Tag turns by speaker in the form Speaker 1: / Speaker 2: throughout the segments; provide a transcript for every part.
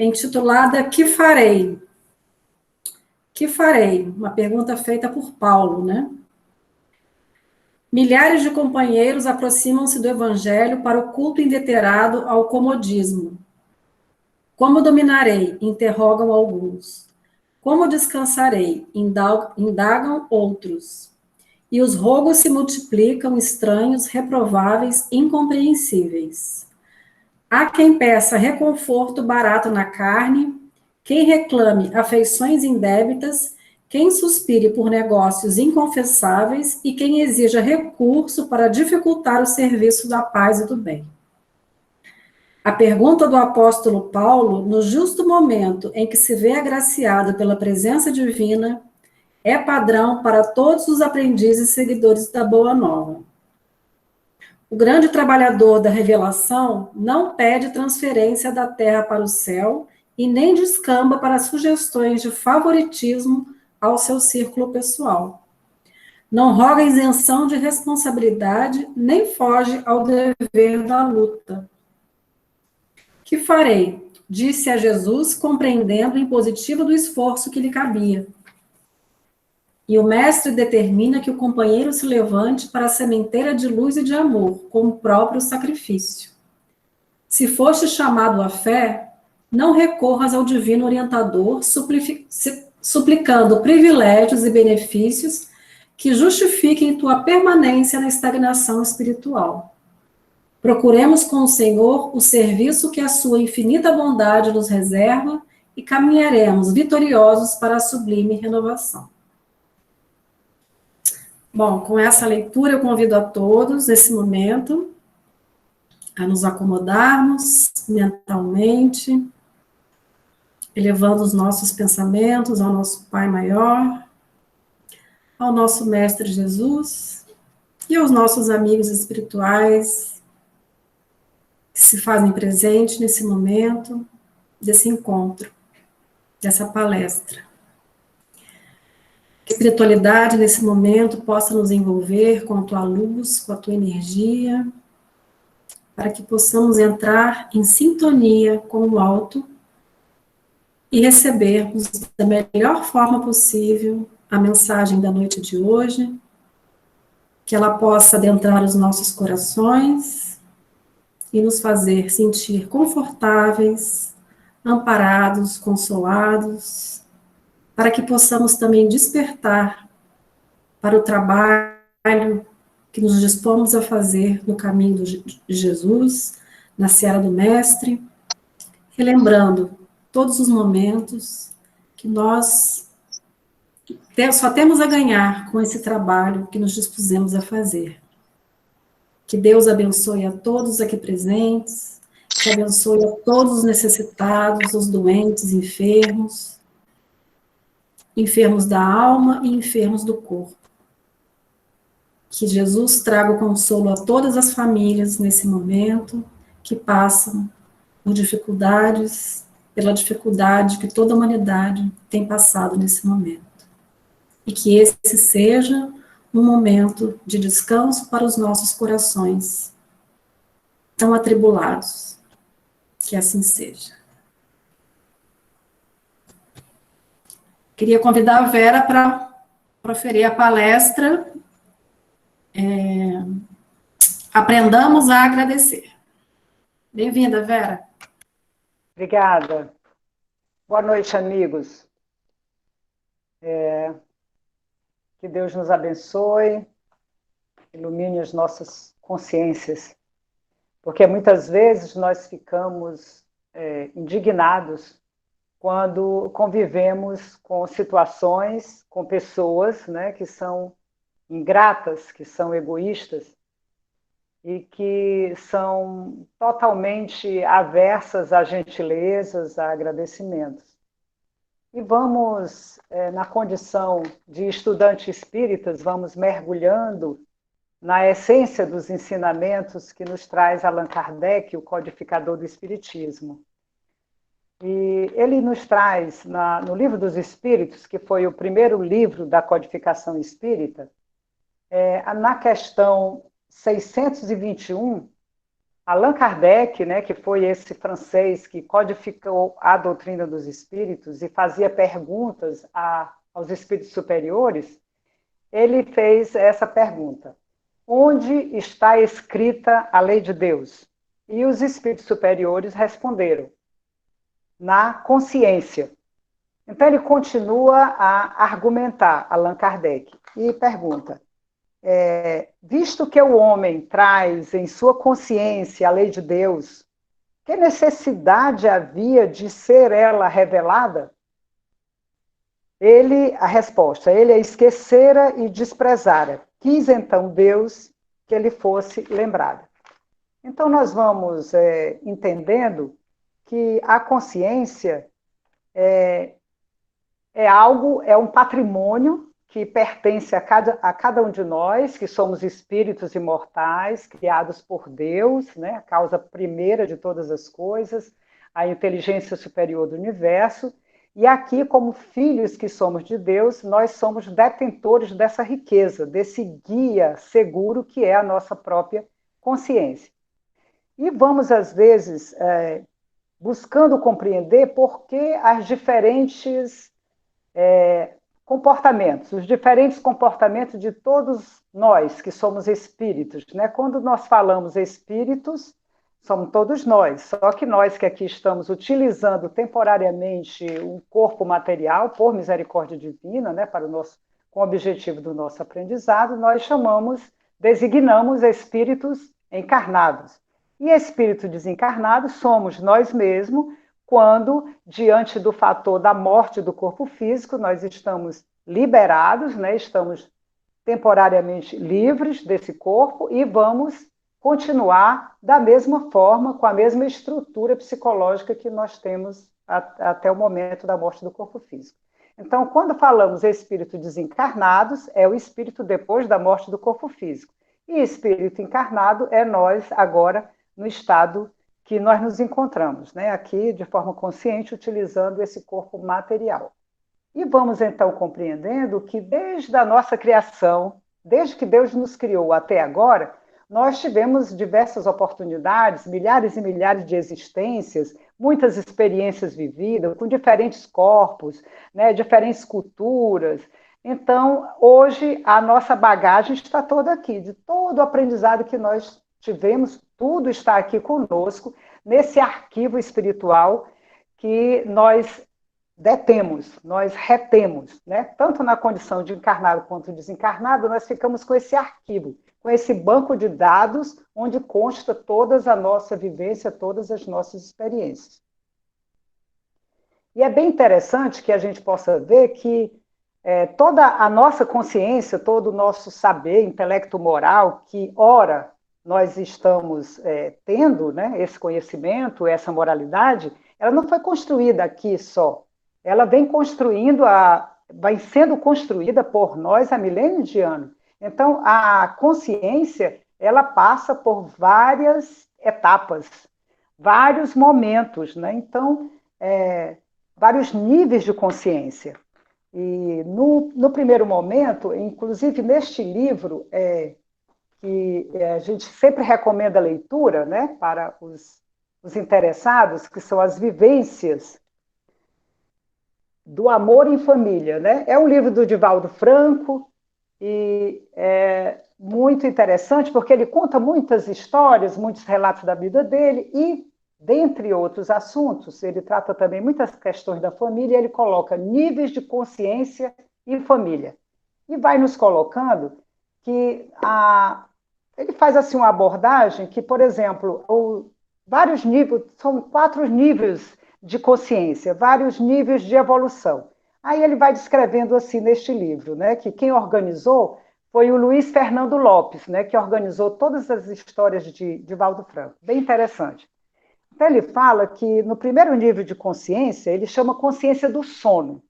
Speaker 1: intitulada Que Farei? Que farei? Uma pergunta feita por Paulo, né? Milhares de companheiros aproximam-se do Evangelho para o culto inveterado ao comodismo. Como dominarei? Interrogam alguns. Como descansarei? Indagam outros. E os rogos se multiplicam, estranhos, reprováveis, incompreensíveis. Há quem peça reconforto barato na carne, quem reclame afeições indébitas, quem suspire por negócios inconfessáveis e quem exija recurso para dificultar o serviço da paz e do bem. A pergunta do apóstolo Paulo, no justo momento em que se vê agraciado pela presença divina, é padrão para todos os aprendizes e seguidores da Boa Nova. O grande trabalhador da revelação não pede transferência da terra para o céu e nem descamba para sugestões de favoritismo ao seu círculo pessoal. Não roga isenção de responsabilidade, nem foge ao dever da luta. Que farei? Disse a Jesus, compreendendo o impositivo do esforço que lhe cabia. E o mestre determina que o companheiro se levante para a sementeira de luz e de amor, com o próprio sacrifício. Se foste chamado à fé, não recorras ao divino orientador, suplicando privilégios e benefícios que justifiquem tua permanência na estagnação espiritual. Procuremos com o Senhor o serviço que a sua infinita bondade nos reserva e caminharemos vitoriosos para a sublime renovação. Bom, com essa leitura eu convido a todos, nesse momento, a nos acomodarmos mentalmente, elevando os nossos pensamentos ao nosso Pai Maior, ao nosso Mestre Jesus e aos nossos amigos espirituais que se fazem presente nesse momento, desse encontro, dessa palestra. Que a espiritualidade, nesse momento, possa nos envolver com a tua luz, com a tua energia, para que possamos entrar em sintonia com o alto e recebermos da melhor forma possível a mensagem da noite de hoje, que ela possa adentrar os nossos corações e nos fazer sentir confortáveis, amparados, consolados, para que possamos também despertar para o trabalho que nos dispomos a fazer no caminho de Jesus, na seara do Mestre, relembrando todos os momentos que nós só temos a ganhar com esse trabalho que nos dispusemos a fazer. Que Deus abençoe a todos aqui presentes, que abençoe a todos os necessitados, os doentes, enfermos da alma e enfermos do corpo. Que Jesus traga o consolo a todas as famílias nesse momento, que passam por dificuldades, pela dificuldade que toda a humanidade tem passado nesse momento. E que esse seja um momento de descanso para os nossos corações tão atribulados. Que assim seja. Queria convidar a Vera para proferir a palestra Aprendamos a Agradecer. Bem-vinda, Vera.
Speaker 2: Obrigada. Boa noite, amigos. Que Deus nos abençoe, ilumine as nossas consciências, porque muitas vezes nós ficamos indignados quando convivemos com situações, com pessoas, né, que são ingratas, que são egoístas e que são totalmente aversas a gentilezas, a agradecimentos. E vamos, na condição de estudantes espíritas, vamos mergulhando na essência dos ensinamentos que nos traz Allan Kardec, o codificador do Espiritismo. E ele nos traz, no Livro dos Espíritos, que foi o primeiro livro da codificação espírita, na questão 621, Allan Kardec, né, que foi esse francês que codificou a doutrina dos espíritos e fazia perguntas aos espíritos superiores, ele fez essa pergunta: onde está escrita a lei de Deus? E os espíritos superiores responderam: na consciência. Então ele continua a argumentar, Allan Kardec, e pergunta: visto que o homem traz em sua consciência a lei de Deus, que necessidade havia de ser ela revelada? A resposta, ele a esquecera e desprezara. Quis então Deus que ele fosse lembrado. Então nós vamos entendendo que a consciência é um patrimônio que pertence a cada um de nós, que somos espíritos imortais, criados por Deus, né, a causa primeira de todas as coisas, a inteligência superior do universo, e aqui, como filhos que somos de Deus, nós somos detentores dessa riqueza, desse guia seguro que é a nossa própria consciência. E vamos, às vezes, buscando compreender por que as diferentes comportamentos, os diferentes comportamentos de todos nós que somos espíritos, né? Quando nós falamos espíritos, somos todos nós, só que nós que aqui estamos utilizando temporariamente um corpo material, por misericórdia divina, né, com o objetivo do nosso aprendizado, nós designamos espíritos encarnados. E espírito desencarnado somos nós mesmos, quando, diante do fator da morte do corpo físico, nós estamos liberados, né? Estamos temporariamente livres desse corpo e vamos continuar da mesma forma, com a mesma estrutura psicológica que nós temos até o momento da morte do corpo físico. Então, quando falamos espírito desencarnados, é o espírito depois da morte do corpo físico. E espírito encarnado é nós agora no estado que nós nos encontramos, né, aqui de forma consciente, utilizando esse corpo material. E vamos então compreendendo que desde a nossa criação, desde que Deus nos criou até agora, nós tivemos diversas oportunidades, milhares e milhares de existências, muitas experiências vividas, com diferentes corpos, né, diferentes culturas. Então, hoje, a nossa bagagem está toda aqui, de todo o aprendizado que nós tivemos, tudo está aqui conosco, nesse arquivo espiritual que nós detemos, nós retemos, né? Tanto na condição de encarnado quanto desencarnado, nós ficamos com esse arquivo, com esse banco de dados, onde consta toda a nossa vivência, todas as nossas experiências. E é bem interessante que a gente possa ver que toda a nossa consciência, todo o nosso saber, intelecto moral, que ora nós estamos tendo, né, esse conhecimento, essa moralidade, ela não foi construída aqui só. Ela vai sendo construída por nós há milênios de anos. Então, a consciência, ela passa por várias etapas, vários momentos, né? Então, vários níveis de consciência. E no primeiro momento, inclusive neste livro, que a gente sempre recomenda a leitura, né, para os interessados, que são as vivências do amor em família, né? É um livro do Divaldo Franco e é muito interessante porque ele conta muitas histórias, muitos relatos da vida dele e, dentre outros assuntos, ele trata também muitas questões da família, ele coloca níveis de consciência e família. E vai nos colocando que ele faz assim uma abordagem que, por exemplo, vários níveis, são 4 níveis de consciência, vários níveis de evolução. Aí ele vai descrevendo assim neste livro, né, que quem organizou foi o Luiz Fernando Lopes, né, que organizou todas as histórias de Divaldo Franco. Bem interessante. Então ele fala que no primeiro nível de consciência, ele chama consciência do sono,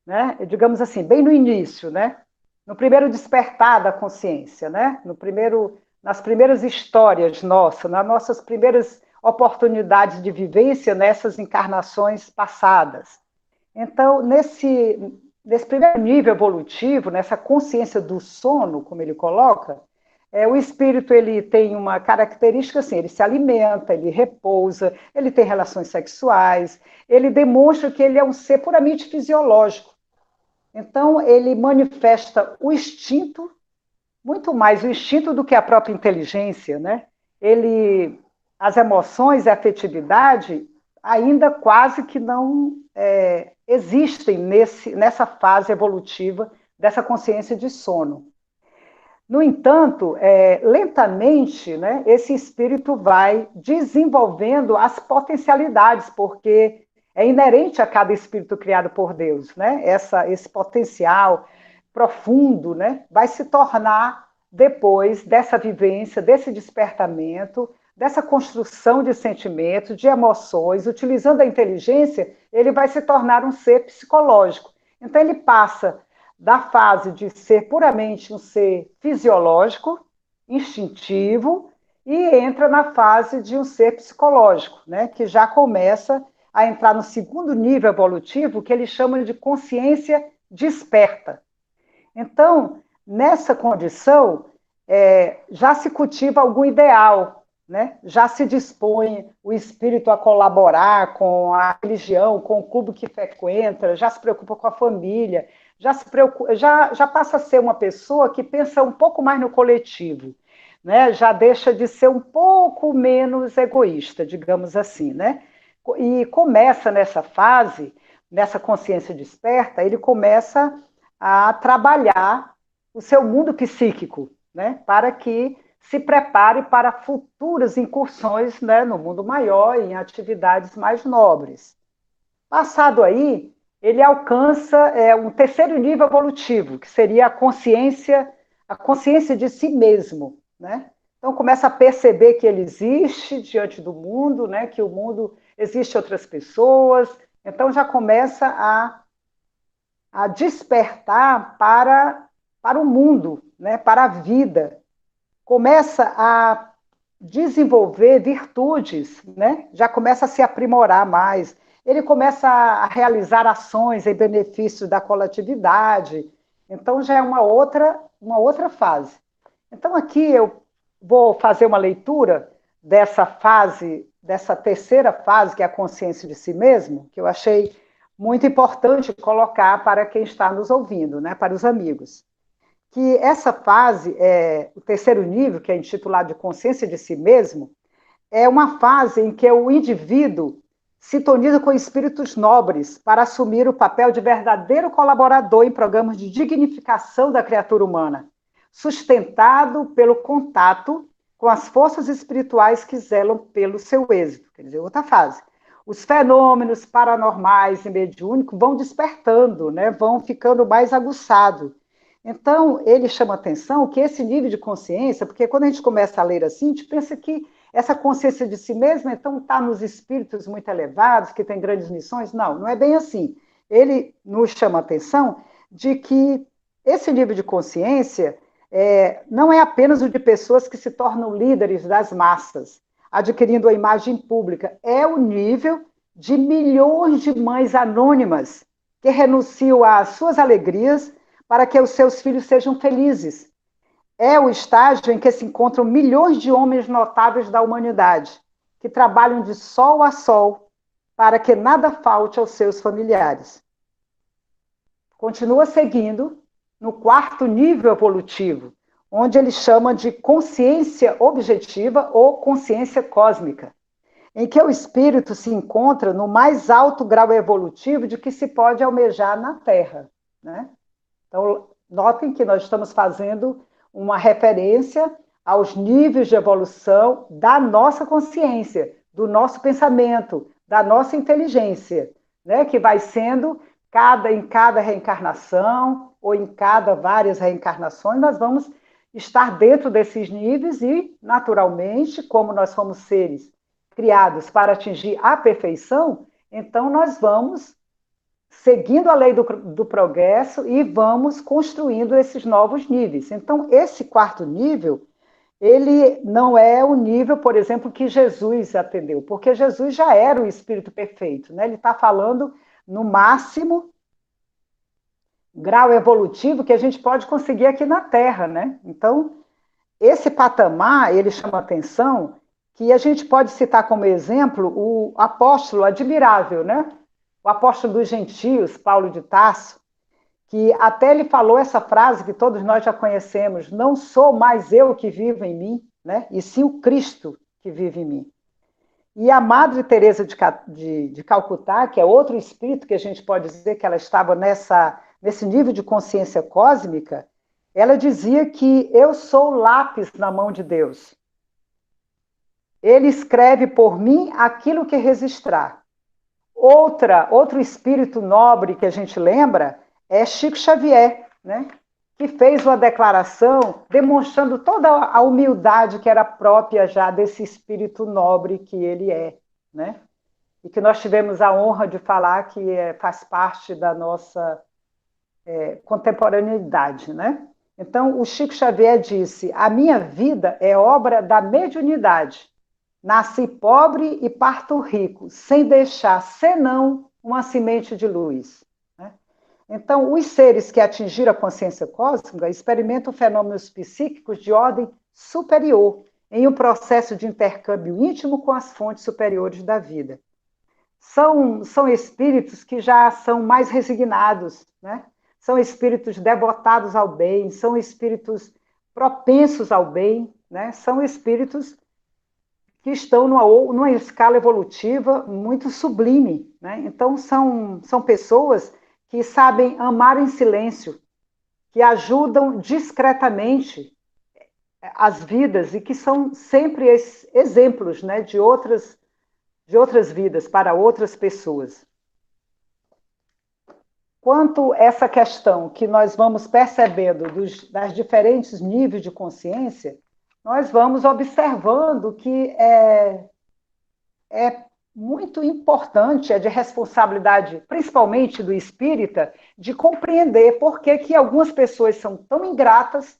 Speaker 2: né, digamos assim, bem no início, né, no primeiro despertar da consciência, né? Nas primeiras histórias nossas, nas nossas primeiras oportunidades de vivência nessas encarnações passadas. Então, nesse primeiro nível evolutivo, nessa consciência do sono, como ele coloca, O espírito, ele tem uma característica assim, ele se alimenta, ele repousa, ele tem relações sexuais, ele demonstra que ele é um ser puramente fisiológico. Então, ele manifesta o instinto, muito mais o instinto do que a própria inteligência, né? As emoções, a afetividade, ainda quase que não existem nessa fase evolutiva dessa consciência de sono. No entanto, lentamente, né, esse espírito vai desenvolvendo as potencialidades, porque é inerente a cada espírito criado por Deus, né? Esse potencial profundo, né, vai se tornar, depois dessa vivência, desse despertamento, dessa construção de sentimentos, de emoções, utilizando a inteligência, ele vai se tornar um ser psicológico. Então, ele passa da fase de ser puramente um ser fisiológico, instintivo, e entra na fase de um ser psicológico, né, que já começa a entrar no segundo nível evolutivo, que eles chamam de consciência desperta. Então, nessa condição, já se cultiva algum ideal, né? Já se dispõe o espírito a colaborar com a religião, com o clube que frequenta, já se preocupa com a família, já passa a ser uma pessoa que pensa um pouco mais no coletivo, né? Já deixa de ser um pouco menos egoísta, digamos assim, né? E começa nessa fase, nessa consciência desperta, ele começa a trabalhar o seu mundo psíquico, né? Para que se prepare para futuras incursões, né, no mundo maior, em atividades mais nobres. Passado aí, ele alcança um terceiro nível evolutivo, que seria a consciência de si mesmo, né? Então começa a perceber que ele existe diante do mundo, né? Que o mundo existe outras pessoas. Então já começa a despertar para o mundo, né? Para a vida. Começa a desenvolver virtudes, né? Já começa a se aprimorar mais. Ele começa a realizar ações em benefício da coletividade. Então, já é uma outra fase. Então, aqui eu vou fazer uma leitura dessa fase, dessa terceira fase, que é a consciência de si mesmo, que eu achei muito importante colocar para quem está nos ouvindo, né? Para os amigos. Que essa fase, o terceiro nível, que é intitulado de consciência de si mesmo, é uma fase em que o indivíduo sintoniza com espíritos nobres para assumir o papel de verdadeiro colaborador em programas de dignificação da criatura humana, sustentado pelo contato com as forças espirituais que zelam pelo seu êxito. Quer dizer, outra fase. Os fenômenos paranormais e mediúnicos vão despertando, né? Vão ficando mais aguçados. Então, ele chama atenção que esse nível de consciência, porque quando a gente começa a ler assim, a gente pensa que essa consciência de si mesmo, então, está nos espíritos muito elevados, que têm grandes missões. Não, não é bem assim. Ele nos chama atenção de que esse nível de consciência não é apenas o de pessoas que se tornam líderes das massas, adquirindo a imagem pública, é o nível de milhões de mães anônimas que renunciam às suas alegrias para que os seus filhos sejam felizes. É o estágio em que se encontram milhões de homens notáveis da humanidade, que trabalham de sol a sol para que nada falte aos seus familiares. Continua seguindo no quarto nível evolutivo, onde ele chama de consciência objetiva ou consciência cósmica, em que o espírito se encontra no mais alto grau evolutivo de que se pode almejar na Terra, né? Então, notem que nós estamos fazendo uma referência aos níveis de evolução da nossa consciência, do nosso pensamento, da nossa inteligência, né? Que vai sendo, em cada reencarnação, ou em cada várias reencarnações, nós vamos estar dentro desses níveis e, naturalmente, como nós somos seres criados para atingir a perfeição, então nós vamos seguindo a lei do progresso e vamos construindo esses novos níveis. Então, esse quarto nível, ele não é o nível, por exemplo, que Jesus atendeu, porque Jesus já era o Espírito perfeito, né? Ele está falando no máximo grau evolutivo que a gente pode conseguir aqui na Terra, né? Então, esse patamar, ele chama atenção, que a gente pode citar como exemplo o apóstolo admirável, né? O apóstolo dos gentios, Paulo de Tarso, que até ele falou essa frase que todos nós já conhecemos: não sou mais eu que vivo em mim, né? E sim o Cristo que vive em mim. E a Madre Teresa de Calcutá, que é outro espírito que a gente pode dizer que ela estava nesse nível de consciência cósmica, ela dizia que eu sou o lápis na mão de Deus. Ele escreve por mim aquilo que registrar. Outro espírito nobre que a gente lembra é Chico Xavier, né? Que fez uma declaração demonstrando toda a humildade que era própria já desse espírito nobre que ele é, né? E que nós tivemos a honra de falar que faz parte da nossa contemporaneidade, né? Então, o Chico Xavier disse: a minha vida é obra da mediunidade. Nasci pobre e parto rico, sem deixar senão uma semente de luz. Então, os seres que atingiram a consciência cósmica experimentam fenômenos psíquicos de ordem superior, em um processo de intercâmbio íntimo com as fontes superiores da vida. São espíritos que já são mais resignados, né? São espíritos devotados ao bem, são espíritos propensos ao bem, né? São espíritos que estão numa escala evolutiva muito sublime, né? Então, são pessoas que sabem amar em silêncio, que ajudam discretamente as vidas e que são sempre exemplos, né, de outras vidas para outras pessoas. Quanto a essa questão que nós vamos percebendo das diferentes níveis de consciência, nós vamos observando que é muito importante, é de responsabilidade, principalmente do espírita, de compreender por que algumas pessoas são tão ingratas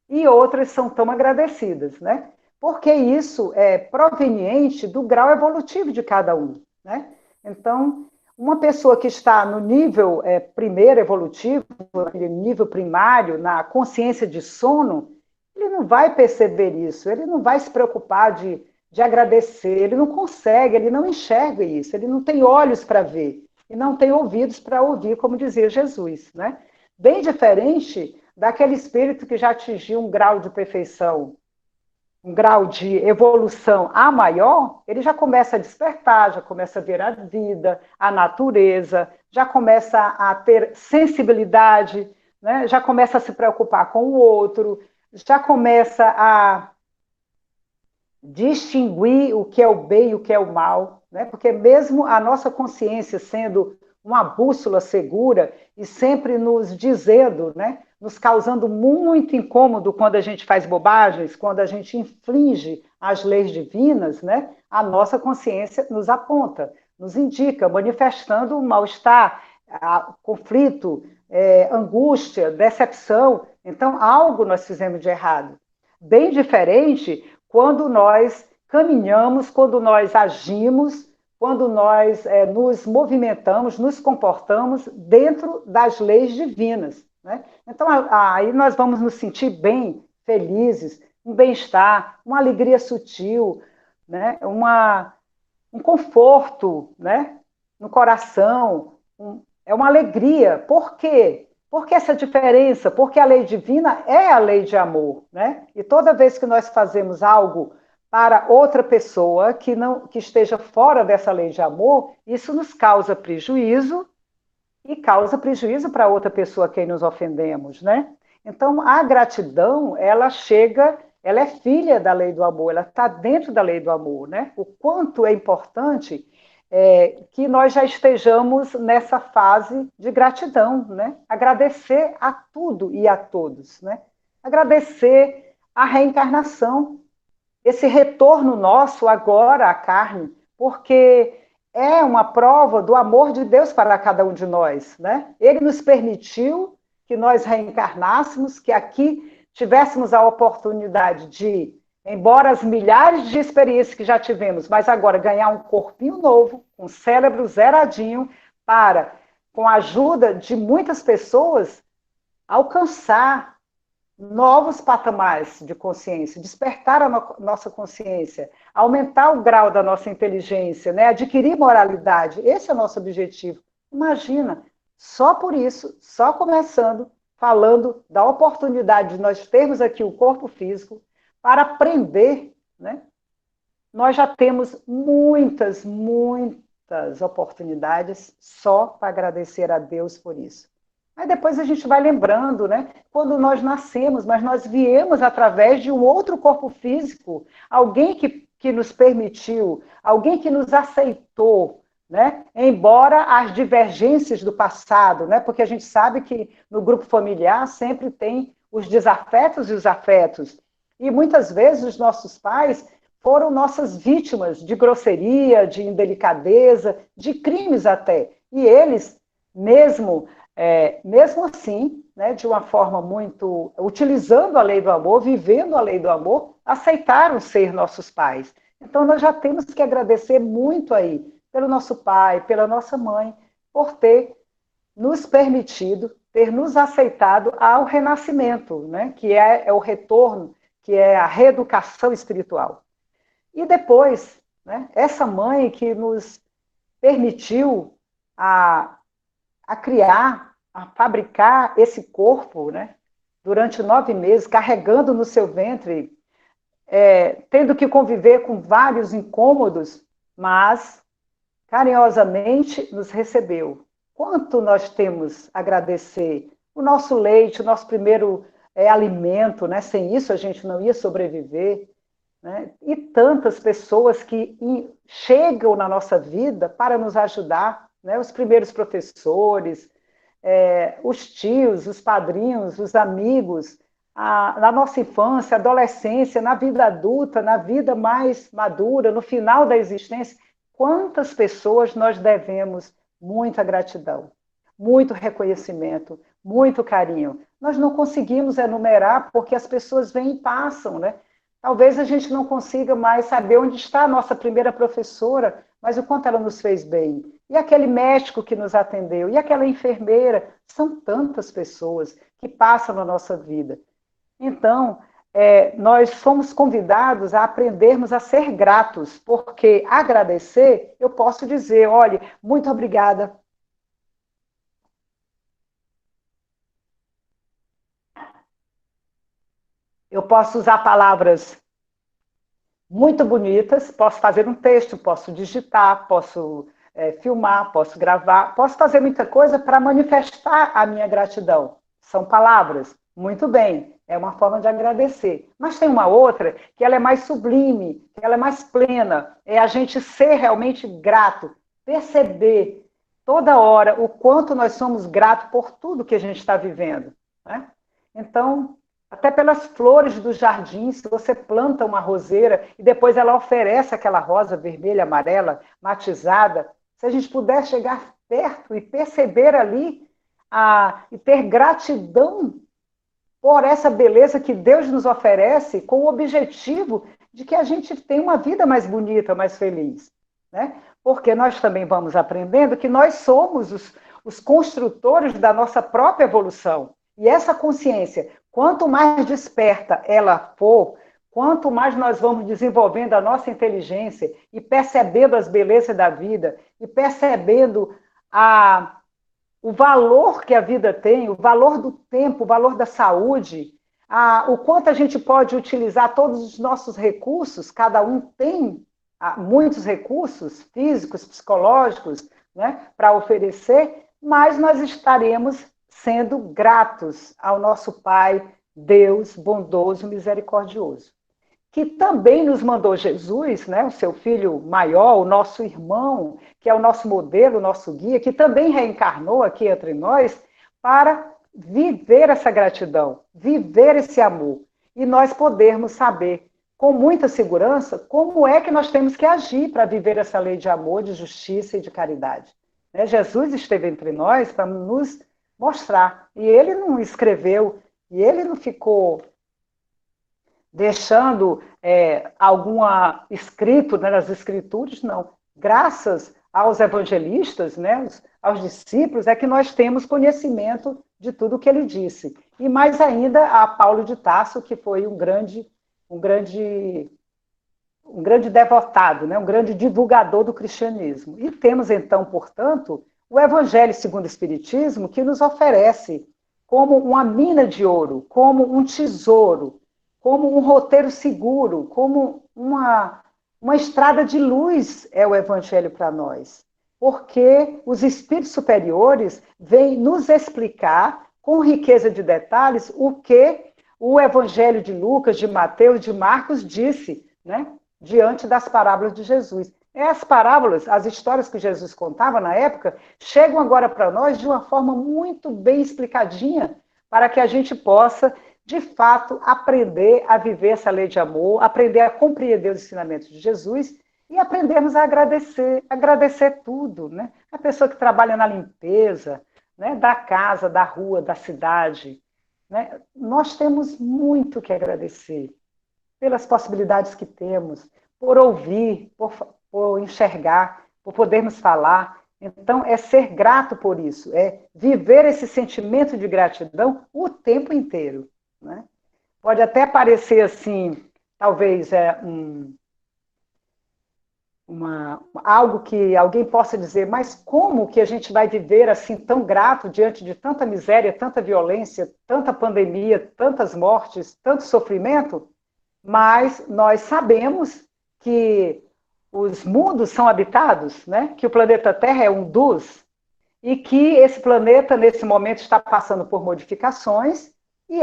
Speaker 2: e outras são tão agradecidas, né? Porque isso é proveniente do grau evolutivo de cada um, né? Então, uma pessoa que está no nível primeiro evolutivo, aquele nível primário, na consciência de sono, ele não vai perceber isso, ele não vai se preocupar de agradecer, ele não consegue, ele não enxerga isso, ele não tem olhos para ver e não tem ouvidos para ouvir, como dizia Jesus, né? Bem diferente daquele espírito que já atingiu um grau de perfeição, um grau de evolução a maior, ele já começa a despertar, já começa a ver a vida, a natureza, já começa a ter sensibilidade, né? Já começa a se preocupar com o outro, já começa a distinguir o que é o bem e o que é o mal, né? Porque mesmo a nossa consciência sendo uma bússola segura e sempre nos dizendo, né, nos causando muito incômodo quando a gente faz bobagens, quando a gente infringe as leis divinas, né, a nossa consciência nos aponta, nos indica, manifestando o mal-estar, conflito, angústia, decepção. Então, algo nós fizemos de errado. Bem diferente quando nós caminhamos, quando nós agimos, quando nós nos movimentamos, nos comportamos dentro das leis divinas, né? Então, aí nós vamos nos sentir bem, felizes, um bem-estar, uma alegria sutil, né? Um conforto, né, no coração, é uma alegria. Por quê? Porque essa diferença, porque a lei divina é a lei de amor, né? E toda vez que nós fazemos algo para outra pessoa que esteja fora dessa lei de amor, isso nos causa prejuízo e causa prejuízo para outra pessoa a quem nos ofendemos, né? Então, a gratidão, ela é filha da lei do amor, ela está dentro da lei do amor, né? O quanto é importante que nós já estejamos nessa fase de gratidão, né? Agradecer a tudo e a todos, né? Agradecer a reencarnação, esse retorno nosso agora à carne, porque é uma prova do amor de Deus para cada um de nós, né? Ele nos permitiu que nós reencarnássemos, que aqui tivéssemos a oportunidade de, embora as milhares de experiências que já tivemos, mas agora ganhar um corpinho novo, um cérebro zeradinho, para, com a ajuda de muitas pessoas, alcançar novos patamares de consciência, despertar a nossa consciência, aumentar o grau da nossa inteligência, né? Adquirir moralidade. Esse é o nosso objetivo. Imagina, só por isso, só começando, falando da oportunidade de nós termos aqui o corpo físico para aprender, né? Nós já temos muitas oportunidades só para agradecer a Deus por isso. Aí depois a gente vai lembrando, né? Quando nós nascemos, mas nós viemos através de um outro corpo físico, alguém que nos permitiu, alguém que nos aceitou, né? Embora as divergências do passado, né? Porque a gente sabe que no grupo familiar sempre tem os desafetos e os afetos. E muitas vezes os nossos pais foram nossas vítimas de grosseria, de indelicadeza, de crimes até. E eles, mesmo assim, né, de uma forma muito... utilizando a lei do amor, vivendo a lei do amor, aceitaram ser nossos pais. Então, nós já temos que agradecer muito aí, pelo nosso pai, pela nossa mãe, por ter nos permitido, ter nos aceitado ao renascimento, né, que é o retorno, que é a reeducação espiritual. E depois, né, essa mãe que nos permitiu a criar, a fabricar esse corpo, né, durante 9 meses, carregando no seu ventre, tendo que conviver com vários incômodos, mas carinhosamente nos recebeu. Quanto nós temos a agradecer? O nosso leite, o nosso primeiro alimento, né? Sem isso a gente não ia sobreviver. Né? E tantas pessoas que chegam na nossa vida para nos ajudar, né? Os primeiros professores, os tios, os padrinhos, os amigos, na nossa infância, adolescência, na vida adulta, na vida mais madura, no final da existência, quantas pessoas nós devemos muita gratidão, muito reconhecimento, muito carinho. Nós não conseguimos enumerar porque as pessoas vêm e passam, né? Talvez a gente não consiga mais saber onde está a nossa primeira professora, mas o quanto ela nos fez bem. E aquele médico que nos atendeu, e aquela enfermeira, são tantas pessoas que passam na nossa vida. Então, nós somos convidados a aprendermos a ser gratos, porque agradecer, eu posso dizer, olha, muito obrigada. Eu posso usar palavras muito bonitas, posso fazer um texto, posso digitar, posso filmar, posso gravar, posso fazer muita coisa para manifestar a minha gratidão. São palavras, muito bem, é uma forma de agradecer. Mas tem uma outra que ela é mais sublime, que ela é mais plena, é a gente ser realmente grato, perceber toda hora o quanto nós somos gratos por tudo que a gente está vivendo. Né? Então, até pelas flores do jardim, se você planta uma roseira e depois ela oferece aquela rosa vermelha, amarela, matizada, se a gente puder chegar perto e perceber ali e ter gratidão por essa beleza que Deus nos oferece com o objetivo de que a gente tenha uma vida mais bonita, mais feliz. Né? Porque nós também vamos aprendendo que nós somos os construtores da nossa própria evolução. E essa consciência, quanto mais desperta ela for, quanto mais nós vamos desenvolvendo a nossa inteligência e percebendo as belezas da vida, e percebendo o valor que a vida tem, o valor do tempo, o valor da saúde, o quanto a gente pode utilizar todos os nossos recursos, cada um tem muitos recursos físicos, psicológicos, né, para oferecer, mas nós estaremos sendo gratos ao nosso Pai, Deus bondoso, misericordioso, que também nos mandou Jesus, né, o seu filho maior, o nosso irmão, que é o nosso modelo, o nosso guia, que também reencarnou aqui entre nós, para viver essa gratidão, viver esse amor, e nós podermos saber, com muita segurança, como é que nós temos que agir para viver essa lei de amor, de justiça e de caridade. Né? Jesus esteve entre nós para nos mostrar. E ele não escreveu, e ele não ficou deixando algum escrito, né, nas escrituras, não. Graças aos evangelistas, né, aos discípulos, é que nós temos conhecimento de tudo o que ele disse. E mais ainda a Paulo de Tarso, que foi um grande devotado, né? Um grande divulgador do cristianismo. E temos, então, portanto, o Evangelho segundo o Espiritismo, que nos oferece como uma mina de ouro, como um tesouro, como um roteiro seguro, como uma estrada de luz é o Evangelho para nós. Porque os espíritos superiores vêm nos explicar, com riqueza de detalhes, o que o Evangelho de Lucas, de Mateus, de Marcos disse, né? Diante das parábolas de Jesus. As parábolas, as histórias que Jesus contava na época, chegam agora para nós de uma forma muito bem explicadinha, para que a gente possa, de fato, aprender a viver essa lei de amor, aprender a compreender os ensinamentos de Jesus e aprendermos a agradecer tudo, né? A pessoa que trabalha na limpeza, né? Da casa, da rua, da cidade, né? Nós temos muito que agradecer pelas possibilidades que temos, por ouvir, por enxergar, por podermos falar. Então, é ser grato por isso, é viver esse sentimento de gratidão o tempo inteiro, né? Pode até parecer assim, talvez algo que alguém possa dizer, mas como que a gente vai viver assim tão grato diante de tanta miséria, tanta violência, tanta pandemia, tantas mortes, tanto sofrimento? Mas nós sabemos que os mundos são habitados, né? Que o planeta Terra é um dos, e que esse planeta, nesse momento, está passando por modificações, e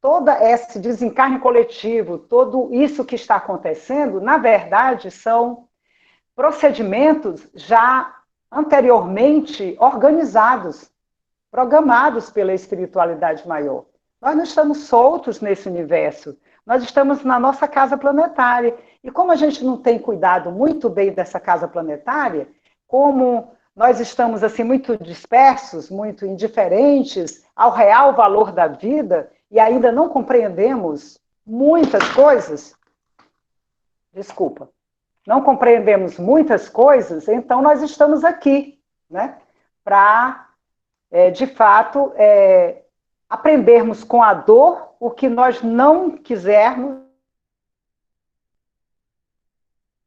Speaker 2: todo esse desencarne coletivo, tudo isso que está acontecendo, na verdade, são procedimentos já anteriormente organizados, programados pela espiritualidade maior. Nós não estamos soltos nesse universo, nós estamos na nossa casa planetária. E como a gente não tem cuidado muito bem dessa casa planetária, como nós estamos assim muito dispersos, muito indiferentes ao real valor da vida e ainda não compreendemos muitas coisas, não compreendemos muitas coisas, então nós estamos aqui, né, para, de fato, aprendermos com a dor o que nós não quisermos